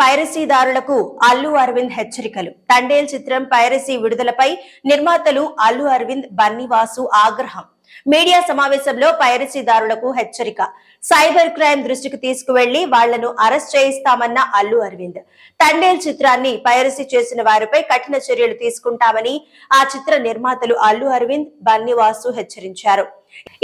పైరసీదారులకు అల్లు అరవింద్ హెచ్చరికలు. తండేల్ చిత్రం పైరసీ విడుదలపై నిర్మాతలు అల్లు అరవింద్, బన్నీవాసు ఆగ్రహం. మీడియా సమావేశంలో పైరసీదారులకు హెచ్చరిక. సైబర్ క్రైమ్ దృష్టికి తీసుకువెళ్లి వాళ్లను అరెస్ట్ చేయిస్తామన్న అల్లు అరవింద్. తండేల్ చిత్రాన్ని పైరసీ చేసిన వారిపై కఠిన చర్యలు తీసుకుంటామని ఆ చిత్ర నిర్మాతలు అల్లు అరవింద్, బన్నీవాసు హెచ్చరించారు.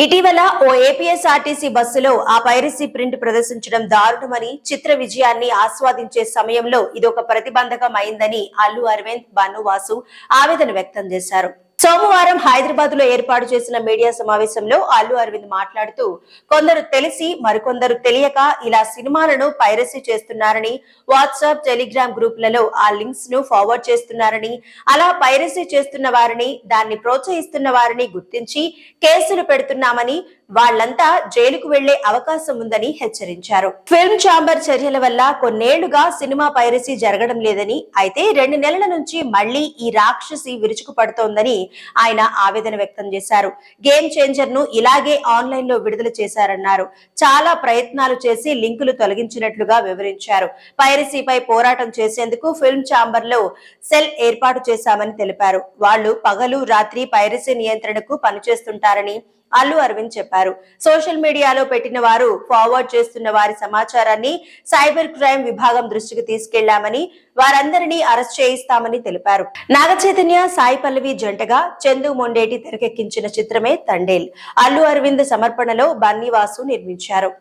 ఇటీవల ఓ ఏపీఎస్ఆర్టీసీ బస్సులో ఆ పైరసీ ప్రింట్ ప్రదర్శించడం దారుణమని, చిత్ర విజయాన్ని ఆస్వాదించే సమయంలో ఇదొక ప్రతిబంధకం అయిందని అల్లు అరవింద్, బన్నీవాసు ఆవేదన వ్యక్తం చేశారు. సోమవారం హైదరాబాద్ లో ఏర్పాటు చేసిన మీడియా సమావేశంలో అల్లు అరవింద్ మాట్లాడుతూ, కొందరు తెలిసి మరికొందరు తెలియక ఇలా సినిమాలను పైరసీ చేస్తున్నారని, వాట్సాప్, టెలిగ్రామ్ గ్రూపులలో ఆ లింక్స్ ను ఫార్వర్డ్ చేస్తున్నారని, అలా పైరసీ చేస్తున్న వారిని, దాన్ని ప్రోత్సహిస్తున్న వారిని గుర్తించి కేసులు పెడుతున్నామని, వాళ్లంతా జైలుకు వెళ్లే అవకాశం ఉందని హెచ్చరించారు. ఫిల్మ్ ఛాంబర్ చర్యల వల్ల కొన్నేళ్లుగా సినిమా పైరసీ జరగడం లేదని, అయితే 2 నెలల నుంచి మళ్లీ ఈ రాక్షసి విరుచుకుపడుతోందని ఆయన ఆవేదన వ్యక్తం చేశారు. గేమ్ చేంజర్ ను ఇలాగే ఆన్లైన్ లో విడుదల చేశారన్నారు. చాలా ప్రయత్నాలు చేసి లింకులు తొలగించినట్లుగా వివరించారు. పైరసీపై పోరాటం చేసేందుకు ఫిల్మ్ ఛాంబర్ లో సెల్ ఏర్పాటు చేశామని తెలిపారు. వాళ్లు పగలు రాత్రి పైరసీ నియంత్రణకు పనిచేస్తుంటారని అల్లు అరవింద్ చెప్పారు. సోషల్ మీడియాలో పెట్టిన వారు ఫార్వర్డ్ చేస్తున్న వారి సమాచారాన్ని సైబర్ క్రైమ్ విభాగం దృష్టికి తీసుకెళ్లామని, వారందరినీ అరెస్ట్ చేయిస్తామని తెలిపారు. నాగచైతన్య, సాయి పల్లవి జంటగా చందు మొండేటి తెరకెక్కించిన చిత్రమే తండేల్. అల్లు అరవింద్ సమర్పణలో బన్నీవాసు నిర్మించారు.